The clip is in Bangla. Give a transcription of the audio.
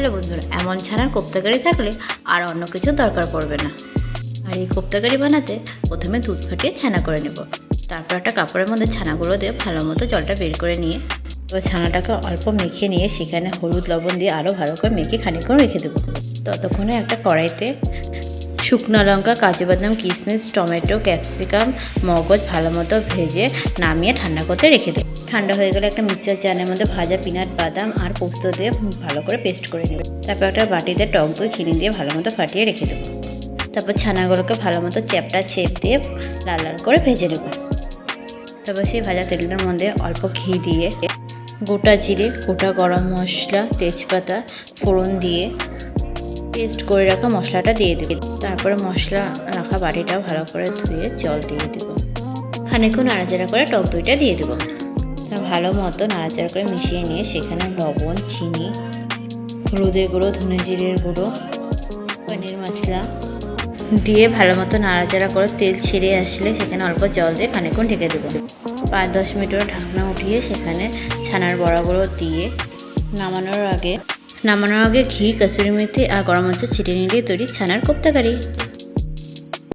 হ্যালো বন্ধুরা, এমন ছানার কোপ্তাকারি থাকলে আর অন্য কিছু দরকার পড়বে না। আর এই কোপ্তাকারি বানাতে প্রথমে দুধ ফাটিয়ে ছানা করে নেব। তারপর একটা কাপড়ের মধ্যে ছানাগুলো দিয়ে ভালো মতো জলটা বের করে নিয়ে এবার ছানাটাকে অল্প মেখে নিয়ে সেখানে হলুদ লবণ দিয়ে আরও ভালো করে মেখে খানিকক্ষণ রেখে দেবো। ততক্ষণে একটা কড়াইতে শুকনো লঙ্কা, কাজু বাদাম, কিশমিশ, টমেটো, ক্যাপসিকাম, মগজ ভালো মতো ভেজে নামিয়ে ঠান্ডা করতে রেখে দেবো। ঠান্ডা হয়ে গেলে একটা মিক্সচার জারের মধ্যে ভাজা পিনাট বাদাম আর পোস্ত দিয়ে ভালো করে পেস্ট করে নেবে। তারপর একটা বাটিতে টক দই, চিনি দিয়ে ভালো মতো ফাটিয়ে রেখে দেবো। তারপর ছানাগুলোকে ভালো মতো চ্যাপটা ছেপ দিয়ে লাল লাল করে ভেজে নেব। তারপর সেই ভাজা তেলটার মধ্যে অল্প ঘি দিয়ে গোটা জিরে, গোটা গরম মশলা, তেজপাতা ফোড়ন দিয়ে পেস্ট করে রাখা মশলাটা দিয়ে দেবো। তারপরে মশলা রাখা বাটিটাও ভালো করে ধুয়ে জল দিয়ে দেবো। খানিকক্ষণ নাড়াচাড়া করে টক দইটা দিয়ে দেবো। ভালো মতো নাড়াচাড়া করে মিশিয়ে নিয়ে সেখানে লবণ, চিনি, হলুদের গুঁড়ো, ধনে জিরের গুঁড়ো, পনির মশলা দিয়ে ভালো মতো নাড়াচাড়া করে তেল ছেড়ে আসলে সেখানে অল্প জল দিয়ে খানিকক্ষণ ঢেকে দেবো। 5-10 মিনিট ঢাকনা উঠিয়ে সেখানে ছানার বড়াগুলো দিয়ে নামানোর আগে ঘি, কাসুরি মেথি আর গরম মশলা ছিটিয়ে নিলে তৈরি ছানার কোপ্তাকারি।